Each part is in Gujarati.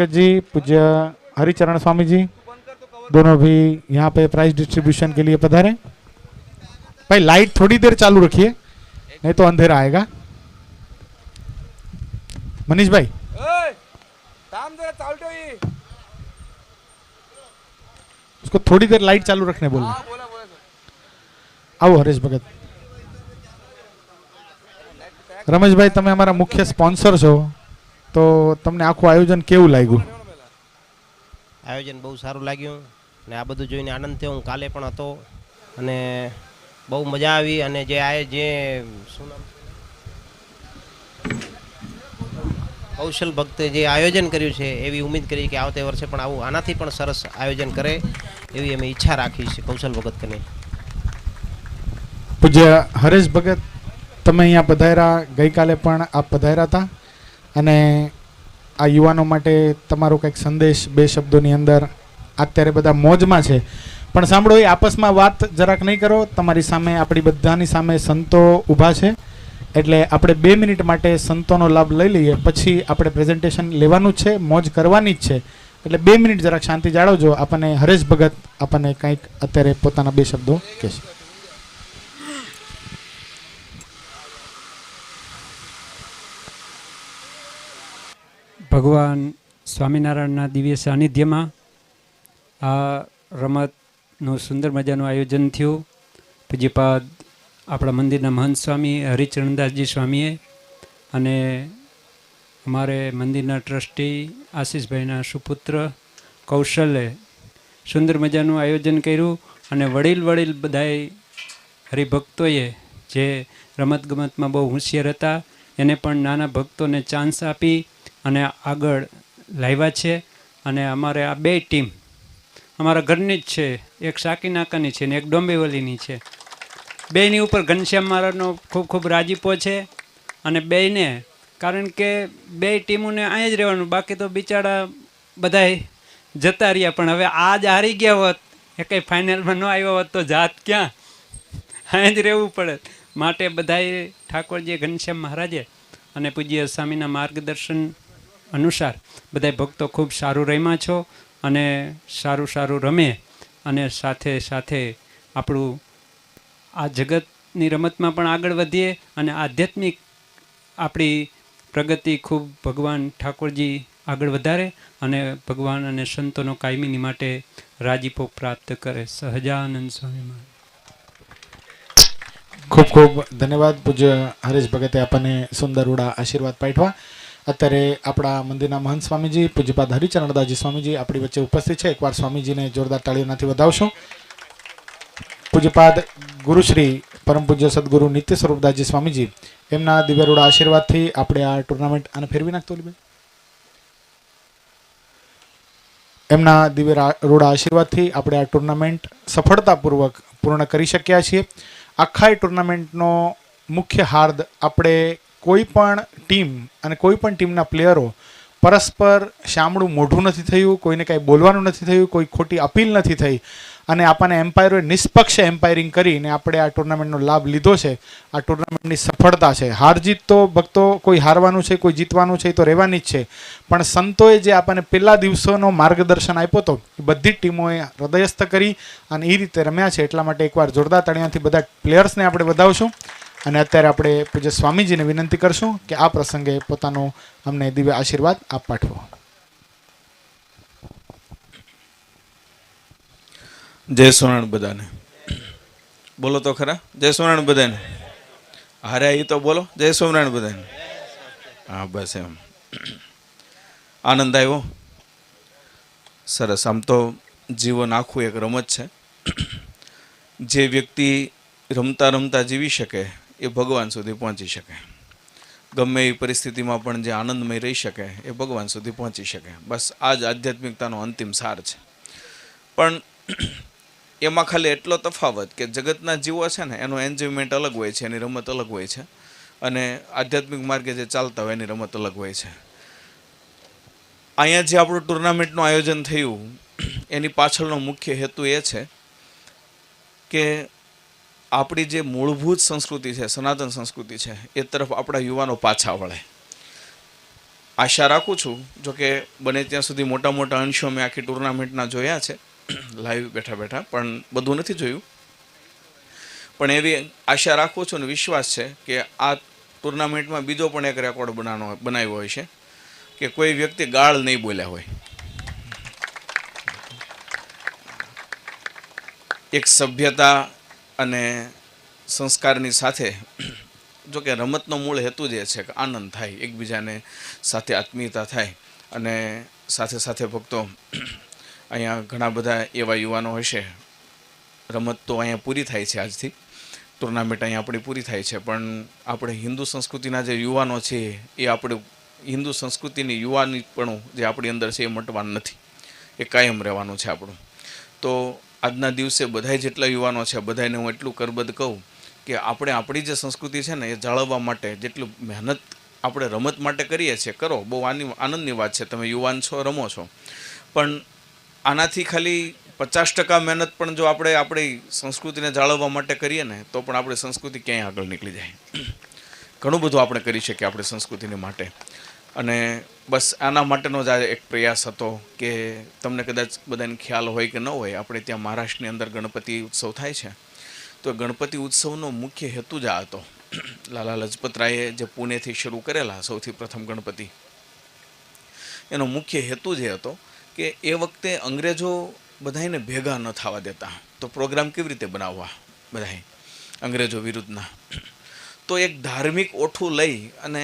जी पूज्य हरिचरण स्वामी जी दोनों भी यहाँ पे प्राइज डिस्ट्रीब्यूशन के लिए पधारे। भाई लाइट थोड़ी देर चालू रखिए नहीं तो अंधेरा आएगा। मनीष भाई उसको थोड़ी देर लाइट चालू रखने बोलना। आओ हरेश भगत। रमेश भाई તમે અમારા મુખ્ય સ્પોન્સર છો તો તમને આખું આયોજન કેવું લાગ્યું? આયોજન બહુ સારું લાગ્યું ને આ બધું જોઈને આનંદ થયો। હું કાલે પણ હતો અને બહુ મજા આવી અને જે શું નામ કૌશલ ભક્તે જે આયોજન કર્યું છે એવી ઉમ્મીદ કરી કે આવતે વર્ષે પણ આવું આનાથી પણ સરસ આયોજન કરે એવી અમે ઈચ્છા રાખી છે કૌશલ ભગત કને। પૂજ્ય હરેશ ભગત તમે અહીંયા પધાર્યા, ગઈકાલે પણ આપ પધાર્યા હતા અને આ યુવાનો માટે તમારો કંઈક સંદેશ બે શબ્દોની અંદર અત્યારે બધા મોજમાં છે પણ સાંભળો એ આપસમાં વાત જરાક નહીં કરો। તમારી સામે આપણી બધાની સામે સંતો ઊભા છે એટલે આપણે 2 મિનિટ માટે સંતોનો લાભ લઈ લઈએ પછી આપણે પ્રેઝન્ટેશન લેવાનું જ છે, મોજ કરવાની જ છે એટલે 2 મિનિટ જરાક શાંતિ જાળવજો। આપણને હરેશ ભગત આપણને કંઈક અત્યારે પોતાના 2 શબ્દો કહેશે। ભગવાન સ્વામિનારાયણના દિવ્ય સાનિધ્યમાં આ રમતનું સુંદર મજાનું આયોજન થયું। પૂજ્યપાદ આપણા મંદિરના મહંત સ્વામી હરિચરણદાસજી સ્વામીએ અને અમારે મંદિરના ટ્રસ્ટી આશીષભાઈના સુપુત્ર કૌશલે સુંદર મજાનું આયોજન કર્યું અને વડીલ બધાએ હરિભક્તોએ જે રમતગમતમાં બહુ હોશિયાર હતા એને પણ નાના ભક્તોને ચાન્સ આપી અને આગળ લાવ્યા છે। અને અમારે આ 2 ટીમ અમારા ઘરની જ છે, એક સાકીનાકાની છે ને એક ડોંબેવલીની છે। બેની ઉપર ઘનશ્યામ મહારાજનો ખૂબ ખૂબ રાજીપો છે અને બેયને કારણ કે 2 ટીમોને અહીંયા જ રહેવાનું, બાકી તો બિચારા બધાય જતા રહ્યા પણ હવે આજ હારી ગયા હોત એ કંઈ ફાઇનલમાં ન આવ્યા હોત તો જાત ક્યાં, અહીંયા જ રહેવું પડે। માટે બધાએ ઠાકોરજી ઘનશ્યામ મહારાજે અને પૂજ્ય સ્વામીના માર્ગદર્શન અનુસાર બધા ભક્તો ખૂબ સારું રમ્યા છો અને સારું રમે અને સાથે સાથે આપણું આ જગતની રમતમાં પણ આગળ વધીએ અને આધ્યાત્મિક આપણી પ્રગતિ ખૂબ ભગવાન ઠાકોરજી આગળ વધારે અને ભગવાન અને સંતોનો કાયમીની માટે રાજીપો પ્રાપ્ત કરે। સહજાનંદ સ્વામી મહારાજ। ખૂબ ખૂબ ધન્યવાદ પૂજ્ય હરેશ ભગતે આપણને સુંદર ઉડા આશીર્વાદ પાઠવા। અત્યારે આપણા મંદિરના મહંત સ્વામીજી પૂજ્યપાદ હરિચરણદાસજી સ્વામીજી આપણી વચ્ચે ઉપસ્થિત છે। એકવાર સ્વામીજીને જોરદાર તાળીઓથી વધાવશું। પૂજ્યપાદ ગુરુશ્રી પરમ પૂજ્ય સદગુરુ નિત્ય સ્વરૂપદાસજી સ્વામીજી એમના દિવ્ય રૂડા આશીર્વાદથી આપણે આ ટુર્નામેન્ટ અને ફેરવી નાખતો એમના દિવ્ય રૂડા આશીર્વાદથી આપણે આ ટુર્નામેન્ટ સફળતાપૂર્વક પૂર્ણ કરી શક્યા છીએ। આખા ટુર્નામેન્ટનો મુખ્ય હાર્દ આપણે કોઈ પણ ટીમ અને કોઈ પણ ટીમના પ્લેયરો પરસ્પર શામળું મોઢું નથી થયું, કોઈને કાંઈ બોલવાનું નથી થયું, કોઈ ખોટી અપીલ નથી થઈ અને આપણને એમ્પાયરોએ નિષ્પક્ષ એમ્પાયરિંગ કરીને આપણે આ ટુર્નામેન્ટનો લાભ લીધો છે। આ ટુર્નામેન્ટની સફળતા છે। હાર જીત તો ભક્તો કોઈ હારવાનું છે કોઈ જીતવાનું છે તો રહેવાની જ છે પણ સંતોએ જે આપણને પહેલા દિવસોનો માર્ગદર્શન આપ્યો હતો એ બધી ટીમોએ હૃદયસ્થ કરી અને એ રીતે રમ્યા છે। એટલા માટે એકવાર જોરદાર તાળીઓથી બધા પ્લેયર્સને આપણે વધાવશું અને અત્યારે આપણે પૂજ્ય સ્વામીજીને વિનંતી કરશું કે આ પ્રસંગે પોતાનો અમને દિવ્ય આશીર્વાદ આપ પાઠવો। જય સોનારાયણ બધાને બોલો તો ખરા, જય સોનારાયણ બધાને। હારે એ તો બોલો જય સોનારાયણ બધાને। હા બસ એમ આનંદ આવ્યો, સરસ। આમ તો જીવન આખું એક રમત છે। જે વ્યક્તિ રમતા રમતા જીવી શકે એ ભગવાન સુધી પહોંચી શકે, ગમે એ પરિસ્થિતિમાં પણ જે આનંદમય રહી શકે એ ભગવાન સુધી પહોંચી શકે। બસ આ જ આધ્યાત્મિકતાનો અંતિમ સાર છે। પણ એમાં ખાલી એટલો તફાવત કે જગતના જીવો છે ને એનો એન્જોયમેન્ટ અલગ હોય છે, એની રમત અલગ હોય છે અને આધ્યાત્મિક માર્ગે જે ચાલતા હોય એની રમત અલગ હોય છે। અહીંયા જે આપણું ટુર્નામેન્ટનું આયોજન થયું એની પાછળનો મુખ્ય હેતુ એ છે કે આપણી જે મૂળભૂત સંસ્કૃતિ છે, સનાતન સંસ્કૃતિ છે એ તરફ આપણા યુવાનો પાછા વળે। આશા રાખું છું, જો કે બને ત્યાં સુધી મોટા મોટા અંશો મેં આખી ટુર્નામેન્ટના જોયા છે લાઈવ બેઠા બેઠા, પણ બધું નથી જોયું. પણ એવી આશા રાખું છું અને વિશ્વાસ છે કે આ ટુર્નામેન્ટમાં બીજો પણ એક રેકોર્ડ બનાવ્યો હોય છે કે કોઈ વ્યક્તિ ગાળ નહીં બોલ્યા હોય. એક સભ્યતા અને સંસ્કારની સાથે, જો કે રમતનો મૂળ હેતુ જ એ છે કે આનંદ થાય, એકબીજાને સાથે આત્મીયતા થાય. અને સાથે સાથે ભક્તો, અહીંયા ઘણા બધા એવા યુવાનો હશે, રમત તો અહીંયા પૂરી થાય છે, આજથી ટુર્નામેન્ટ અહીંયા આપણી પૂરી થાય છે, પણ આપણે હિન્દુ સંસ્કૃતિના જે યુવાનો છે એ આપણે હિન્દુ સંસ્કૃતિની યુવાનીપણું જે આપણી અંદર છે એ મટવાનું નથી, એ કાયમ રહેવાનું છે આપણું. તો આજના દિવસે બધા જેટલા યુવાનો છે બધાને હું એટલું કરબદ્ધ કહું કે આપણે આપણી જે સંસ્કૃતિ છે ને એ જાળવવા માટે જેટલું મહેનત આપણે રમત માટે કરીએ છીએ કરો, બહુ આનંદની વાત છે. તમે યુવાન છો, રમો છો, પણ આનાથી ખાલી 50% મહેનત પણ જો આપણે આપણી સંસ્કૃતિને જાળવવા માટે કરીએ ને તો પણ આપણી સંસ્કૃતિ ક્યાંય આગળ નીકળી જાય. ઘણું બધું આપણે કરી શકીએ આપણી સંસ્કૃતિને માટે. અને બસ આના માટેનો જ આ એક પ્રયાસ હતો કે તમને કદાચ બધાને ખ્યાલ હોય કે ન હોય, આપણે ત્યાં મહારાષ્ટ્રની અંદર ગણપતિ ઉત્સવ થાય છે. તો ગણપતિ ઉત્સવનો મુખ્ય હેતુ જ આ હતો. લાલા લજપતરાયે જે પુણેથી શરૂ કરેલા સૌથી પ્રથમ ગણપતિ, એનો મુખ્ય હેતુ જ એ હતો કે એ વખતે અંગ્રેજો બધાને ભેગા ન થવા દેતા, તો પ્રોગ્રામ કેવી રીતે બનાવવા બધાય અંગ્રેજો વિરુદ્ધના. તો એક ધાર્મિક ઓઠું લઈ અને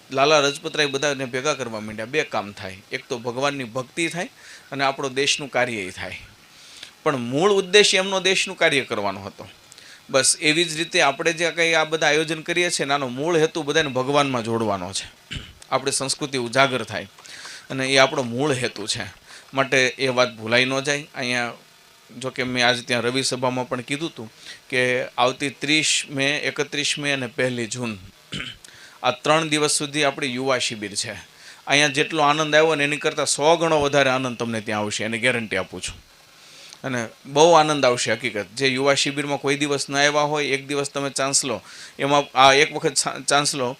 લાલા લજપતરાય બધાને ભેગા કરવા માંડ્યા. બે કામ થાય, એક તો ભગવાનની ભક્તિ થાય અને આપણો દેશનું કાર્ય થાય. પણ મૂળ ઉદ્દેશ્ય એમનો દેશનું કાર્ય કરવાનો હતો. બસ એવી જ રીતે આપણે જે કંઈ આ બધા આયોજન કરીએ છીએ, આનો મૂળ હેતુ બધાને ભગવાનમાં જોડવાનો છે, આપણી સંસ્કૃતિ ઉજાગર થાય, અને એ આપણો મૂળ હેતુ છે. માટે એ વાત ભૂલાઈ ન જાય. અહીંયા જો કે મેં આજે ત્યાં રવિ સભામાં પણ કીધું હતું કે આવતી 30 મે, 31 મે અને 1 જૂન આ 3 દિવસ સુધી આપણી યુવા શિબિર છે. અહીંયા જેટલો આનંદ આવ્યો ને એની કરતાં 100 ગણો વધારે આનંદ તમને ત્યાં આવશે, એની ગેરંટી આપું છું. અને બહુ આનંદ આવશે. હકીકત, જે યુવા શિબિરમાં કોઈ દિવસ ન આવ્યા હોય, એક દિવસ તમે ચાન્સ લો, એમાં આ એક વખત ચાન્સ લો,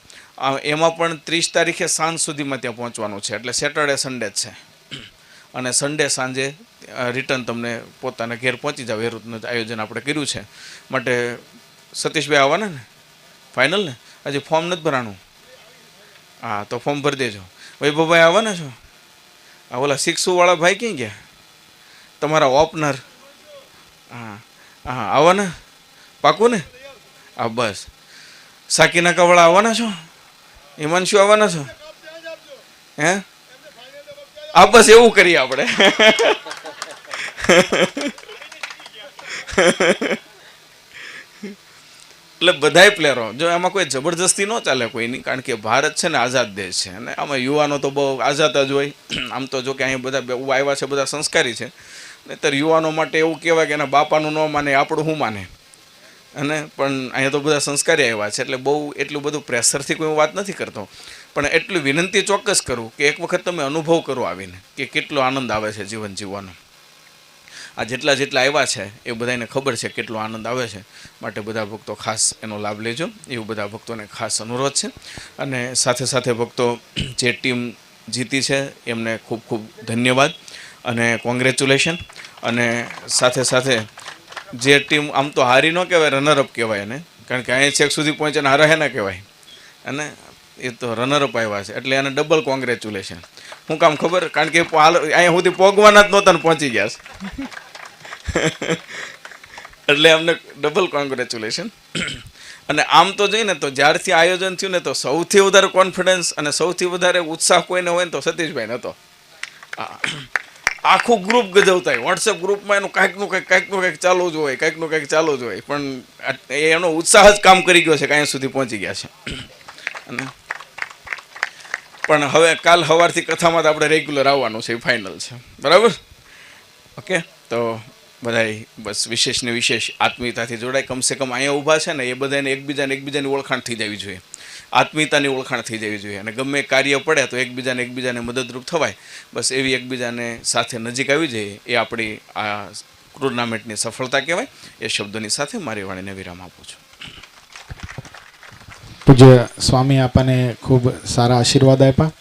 એમાં પણ 30 તારીખે સાંજ સુધીમાં ત્યાં પહોંચવાનું છે. એટલે સેટરડે સન્ડે જ છે, અને સન્ડે સાંજે રિટર્ન તમને પોતાના ઘેર પહોંચી જાવ, એ રીતનું આયોજન આપણે કર્યું છે. માટે સતીશભાઈ આવવાના ને ફાઇનલ ને? હજી ફોર્મ નથી ભરાણું? હા, તો ફોર્મ ભરી દેજો. વૈભવભાઈ આવવાના છો? હા, ઓલા 6વાળા ભાઈ ક્યાં ગયા? તમારા ઓપનર? હા હા, આવવાના પાકું ને? હા બસ. સાકીનાકાવાળા આવવાના છો? હિમાંશુ આવવાના છો? હે? હા બસ એવું કરીએ આપણે. એટલે બધાય પ્લેયરો, જો એમાં કોઈ જબરજસ્તી ન ચાલે કોઈની, કારણ કે ભારત છે ને આઝાદ દેશ છે, અને આમાં યુવાનો તો બહુ આઝાદ જ હોય. આમ તો જો કે અહીંયા બધા આવ્યા છે બધા સંસ્કારી છે, નહીંતર યુવાનો માટે એવું કહેવાય કે એના બાપાનું ન માને આપણું શું માને. અને પણ અહીંયા તો બધા સંસ્કારી આવ્યા છે, એટલે બહુ એટલું બધું પ્રેશરથી કોઈ વાત નથી કરતો, પણ એટલી વિનંતી ચોક્કસ કરું કે એક વખત તમે અનુભવ કરો આવીને કે કેટલો આનંદ આવે છે જીવન જીવવાનો. આ જેટલા આવ્યા છે એ બધાને ખબર છે કેટલો આનંદ આવે છે. માટે બધા ભક્તો ખાસ એનો લાભ લેજો, એવું બધા ભક્તોને ખાસ અનુરોધ છે. અને સાથે સાથે ભક્તો, જે ટીમ જીતી છે એમને ખૂબ ખૂબ ધન્યવાદ અને કોંગ્રેચ્યુલેશન. અને સાથે સાથે જે ટીમ આમ તો હારી ન કહેવાય, રનરઅપ કહેવાય એને, કારણ કે અહીંયા છેક સુધી પહોંચીને હારે ના કહેવાય, અને એ તો રનરઅપ આવ્યા છે, એટલે એને ડબલ કોંગ્રેચ્યુલેશન. શું કામ ખબર? કારણ કે અહીંયા સુધી પોગવાના જ નહોતા ને પહોંચી ગયા છે, એટલે અમને ડબલ કોંગ્રેચ્યુલેશન. અને આમ તો જોઈને તો જ્યારથી આયોજન થયું ને તો સૌથી વધારે કોન્ફિડન્સ અને સૌથી વધારે ઉત્સાહ કોઈને હોય ને તો સતીશભાઈને હતો. આખું ગ્રુપ ગજવતા હોય, વોટ્સએપ ગ્રુપમાં એનું કાંઈકનું કંઈક ચાલુ જ હોય, કંઈકનું કંઈક ચાલુ જ હોય, પણ એનો ઉત્સાહ જ કામ કરી ગયો છે કે અહીંયા સુધી પહોંચી ગયા છે. અને પણ હવે કાલ સવારથી કથામાં તો આપણે રેગ્યુલર આવવાનું છે, એ ફાઇનલ છે, બરાબર? ઓકે, તો બધાય બસ વિશેષ ને વિશેષ આત્મીયતાથી જોડાય. કમસે કમ અહીંયા ઊભા છે ને એ બધાને એકબીજાની ઓળખાણ થઈ જવી જોઈએ, આત્મીયતાની ઓળખાણ થઈ જવી જોઈએ, અને ગમે કાર્ય પડે તો એકબીજાને મદદરૂપ થવાય. બસ એવી એકબીજાને સાથે નજીક આવી જઈએ, એ આપણી આ ટુર્નામેન્ટની સફળતા કહેવાય. એ શબ્દોની સાથે મારી વાણીને વિરામ આપું છું. પૂજ્ય સ્વામી આપણને ખૂબ સારા આશીર્વાદ આપ્યા.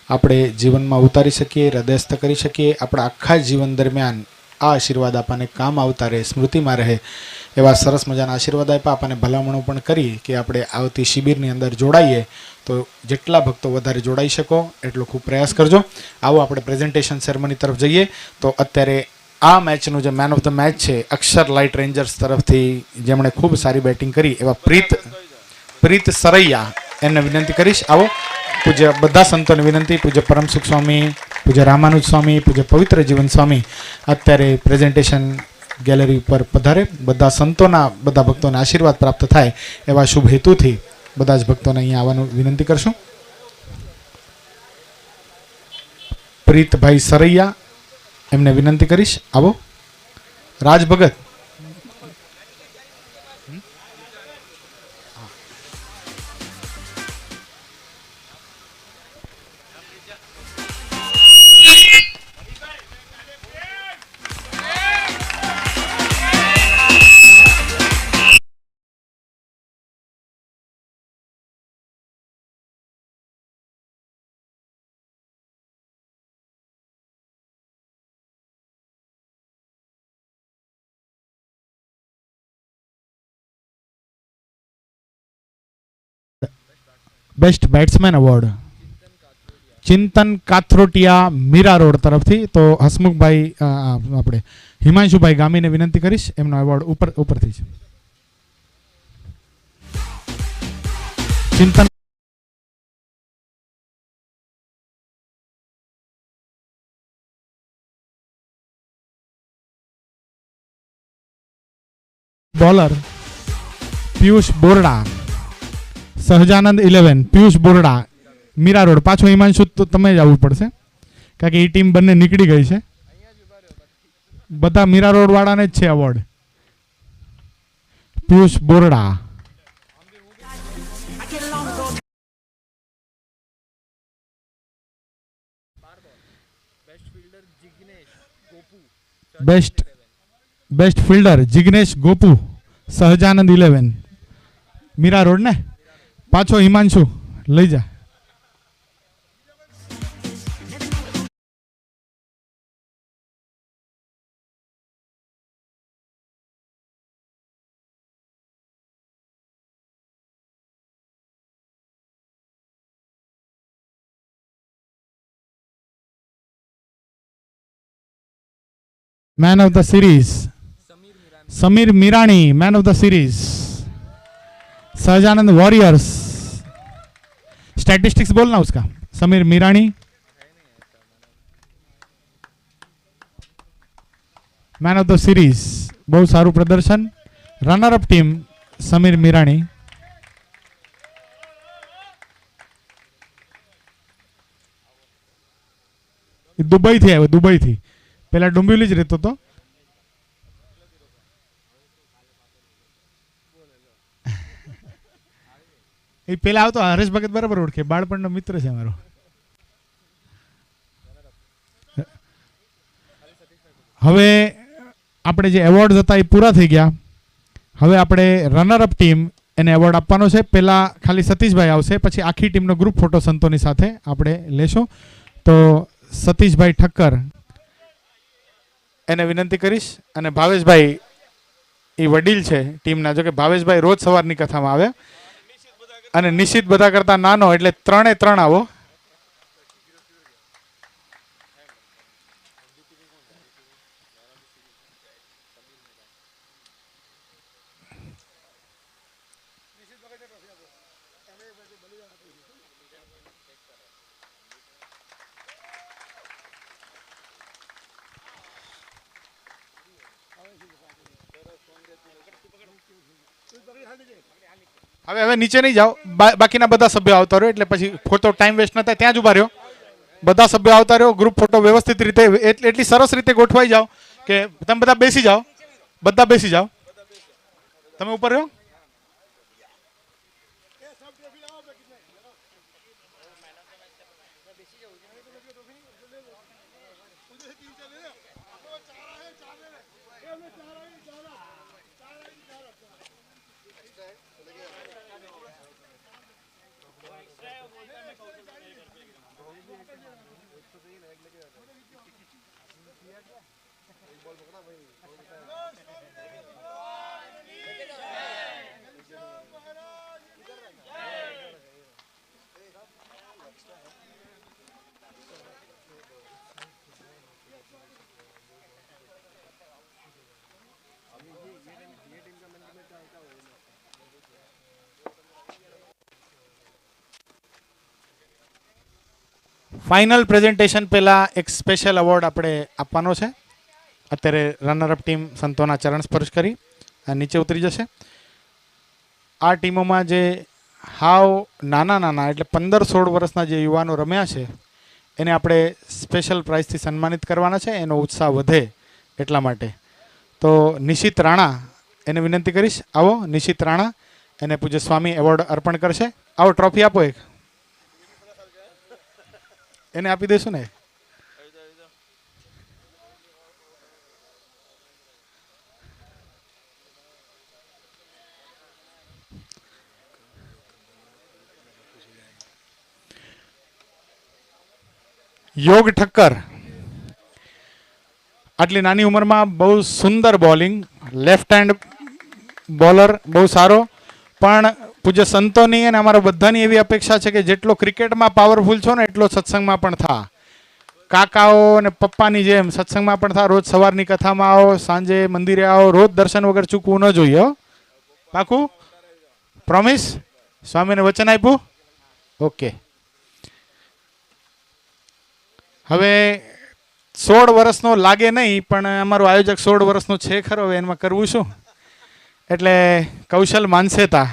આપણે જીવનમાં ઉતારી શકીએ, હૃદયસ્થ કરી શકીએ, આપણા આખા જીવન દરમિયાન આ આશીર્વાદ આપણને કામ આવતા રહે, સ્મૃતિમાં રહે એવા સરસ મજાના આશીર્વાદ આપ્યા. આપણને ભલામણો પણ કરી કે આપણે આવતી શિબિરની અંદર જોડાઈએ, તો જેટલા ભક્તો વધારે જોડાઈ શકો એટલો ખૂબ પ્રયાસ કરજો. આવો આપણે પ્રેઝન્ટેશન સેરેમની તરફ જઈએ. તો અત્યારે આ મેચનું જે મેન ઓફ ધ મેચ છે, અક્ષર લાઇટ રેન્જર્સ તરફથી જેમણે ખૂબ સારી બેટિંગ કરી એવા પ્રીત સરૈયા, એમને વિનંતી કરીશ. આવો પૂજ્ય બધા સંતોને વિનંતી, પૂજ્ય પરમસુખ સ્વામી, પૂજ્ય રામાનુજ સ્વામી, પૂજ્ય પવિત્ર જીવન સ્વામી અત્યારે પ્રેઝન્ટેશન ગેલેરી ઉપર પધારે. બધા સંતોના, બધા ભક્તોને આશીર્વાદ પ્રાપ્ત થાય એવા શુભ હેતુથી બધા જ ભક્તોને અહીંયા આવવાનું વિનંતી કરશું. પ્રીતભાઈ સરૈયા, એમને વિનંતી કરીશ. આવો. રાજ ભગત, બેસ્ટ બેટ્સમેન એવોર્ડ ચિંતન કાથરોટિયા, મીરા રોડ તરફથી. તો હસમુખભાઈ, આપણે હિમાંશુભાઈ ગામીને વિનંતી કરીશ, એમનો એવોર્ડ ઉપરથી છે. ચિંતન બોલર પિયુષ બોરડા, સહજાનંદ 11, પિયુષ બોરડા, મીરા રોડ. પાછો હિમાંશુ તો તમે જ આવવું પડશે, કારણ કે એ ટીમ બંને નીકળી ગઈ છે. બધા મીરા રોડ વાળાને જ છે award. Piyush Borda, best fielder Jignesh Gopu, Sahajanand 11, Mira road ને. પાછો હિમાંશુ લઈ જા. Man of the series Sameer Mirani, man of the series. Sahajanand warriors, statistics बोलना उसका. Sameer Mirani, man of the series, बहुत सारू प्रदर्शन. Runner up team Sameer Mirani. Dubai थी आयो, दुबई थी. પેલા ડુંબિવલી જ રહેતો હતો. એ પેલા આવતો હરેશ ભગત બરાબર ઓળખે, બાળપણનો મિત્ર છે મારો. હવે આપણે જે એવોર્ડ હતા એ પૂરા થઈ ગયા. હવે આપણે રનર અપ ટીમ એને એવોર્ડ આપવાનો છે. પહેલા ખાલી સતીશભાઈ આવશે, પછી આખી ટીમનો ગ્રુપ ફોટો સંતોની સાથે આપણે લેશું. તો સતીશભાઈ ઠક્કર, એને વિનંતી કરીશ. અને ભાવેશભાઈ, એ વડીલ છે ટીમના. જો કે ભાવેશભાઈ રોજ સવારની કથામાં આવે, અને નિશ્ચિત બધા કરતા નાનો, એટલે 3 આવો. હવે નીચે નહીં જાઓ, બાકીના બધા સભ્યો આવતા રહ્યો, એટલે પછી ખોટો ટાઈમ વેસ્ટ ન થાય. ત્યાં જ ઉભા રહ્યો, બધા સભ્યો આવતા રહ્યો. ગ્રુપ ફોટો વ્યવસ્થિત રીતે, એટલી સરસ રીતે ગોઠવાઈ જાઓ કે તમે બધા બેસી જાઓ. બધા બેસી જાઓ, તમે ઉપર રહ્યો. ફાઇનલ પ્રેઝન્ટેશન પહેલા એક સ્પેશિયલ એવોર્ડ આપણે આપવાનો છે. અત્યારે રનરઅપ ટીમ સંતોના ચરણ સ્પર્શ કરી નીચે ઉતરી જશે. આ ટીમોમાં જે હાવ નાના નાના એટલે 15-16 વર્ષના જે યુવાનો રમ્યા છે એને આપણે સ્પેશિયલ પ્રાઇઝથી સન્માનિત કરવાના છે. એનો ઉત્સાહ વધે એટલા માટે. તો નિશિત રાણા એને વિનંતી કરીશ. આવો નિશિત રાણા, એને પૂજ્ય સ્વામી એવોર્ડ અર્પણ કરશે. આવો ટ્રોફી આપો એક, એને આપી દઈશું ને. યોગ ઠક્કર આટલી નાની ઉંમરમાં બહુ સુંદર બોલિંગ, લેફ્ટ હેન્ડ બોલર, બહુ સારો. પણ પૂજ્ય સંતોની અને અમારા બધાની એવી અપેક્ષા છે કે જેટલો ક્રિકેટમાં પાવરફુલ છો ને એટલો સત્સંગમાં પણ થા. કાકાઓ અને પપ્પાની જેમ સત્સંગમાં પણ થા. રોજ સવારની કથામાં આવો, સાંજે મંદિરે આવો, રોજ દર્શન વગર ચૂકવું ન જોઈએ. પાકું? પ્રોમિસ? સ્વામીને વચન આપ્યું? ઓકે. હવે 16 વર્ષનો લાગે નહીં, પણ અમારો આયોજક 16 વર્ષનો છે ખરો. હવે એમાં કરવું શું? એટલે કૌશલ માનસેતા,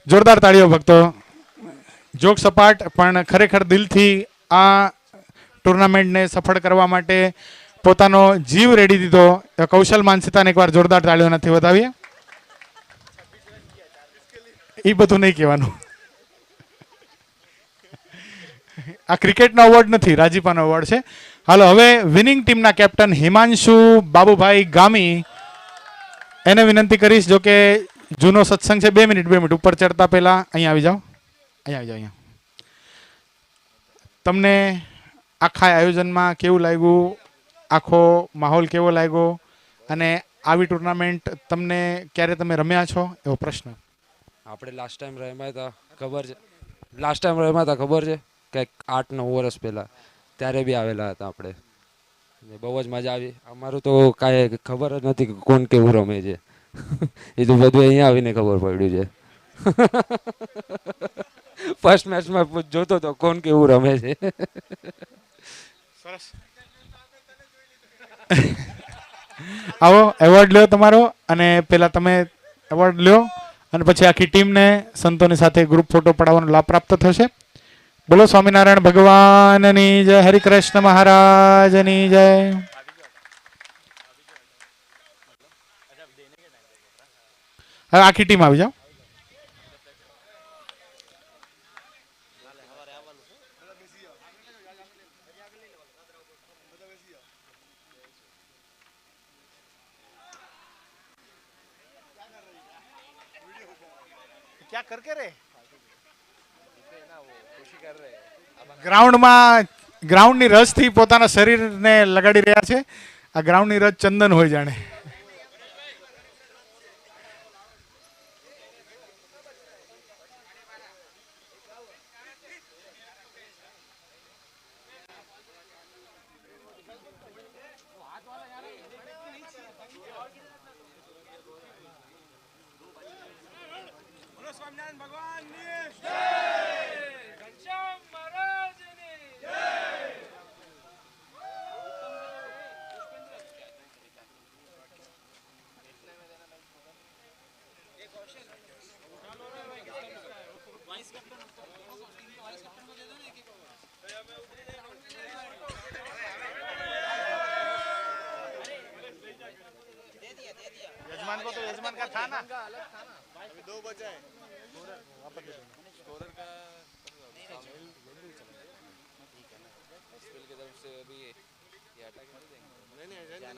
જોરદાર તાળીઓ ભક્તો. જોક સપાટ પણ ખરેખર દિલથી આ ટુર્નામેન્ટને સફળ કરવા માટે પોતાનો જીવ રેડી દીધો. કૌશલ માનસેતાને એકવાર જોરદાર તાળીઓ નથી વધાવીએ. એ બધું નહીં કહેવાનું. આ ક્રિકેટનો એવોર્ડ નથી, રાજીપાનો એવોર્ડ છે. હાલો, હવે વિનિંગ ટીમના કેપ્ટન હિમાંશુ બાબુભાઈ ગામી, એને વિનંતી કરીશ. જો કે જૂનો સત્સંગ છે. 2 મિનિટ ઉપર ચડતા પહેલા અહીંયા આવી જાઓ. અહીંયા. તમને આખા આયોજનમાં કેવું લાગ્યું? આખો માહોલ કેવો લાગ્યો? અને આવી ટુર્નામેન્ટ તમને ક્યારે તમે રમ્યા છો એવો પ્રશ્ન. આપણે લાસ્ટ ટાઈમ રમ્યા હતા ખબર છે કંઈક 8-9 વર્ષ પહેલાં, ત્યારે બી આવેલા હતા આપણે. બહુ જ મજા આવી. અમારું તો કાંઈ ખબર જ નથી કે કોણ કેવું રમે છે. એ તો બધું અહીંયા આવીને ખબર પડ્યું છે. ફર્સ્ટ મેચમાં જોતો તો કોણ કેવું રમે છે. સરસ. આવો એવોર્ડ લ્યો તમારો, અને પહેલાં તમે એવોર્ડ લ્યો અને પછી આખી ટીમને સંતોની સાથે ગ્રુપ ફોટો પડાવવાનો લાભ પ્રાપ્ત થશે. બોલો સ્વામિનારાયણ ભગવાનની જય, હરિકૃષ્ણ મહારાજની જય. હવે આખી ટીમ આવી જાઓ. क्या करके रे ગ્રાઉન્ડની રસથી પોતાના શરીરને લગાડી રહ્યા છે. આ ગ્રાઉન્ડની રસ ચંદન હોય જાણે. यजमान को तो यजमान का था ना, अभी 2 बचा है. स्कोरर का स्पेल की तरफ से अभी ये हटा के नहीं देंगे. नहीं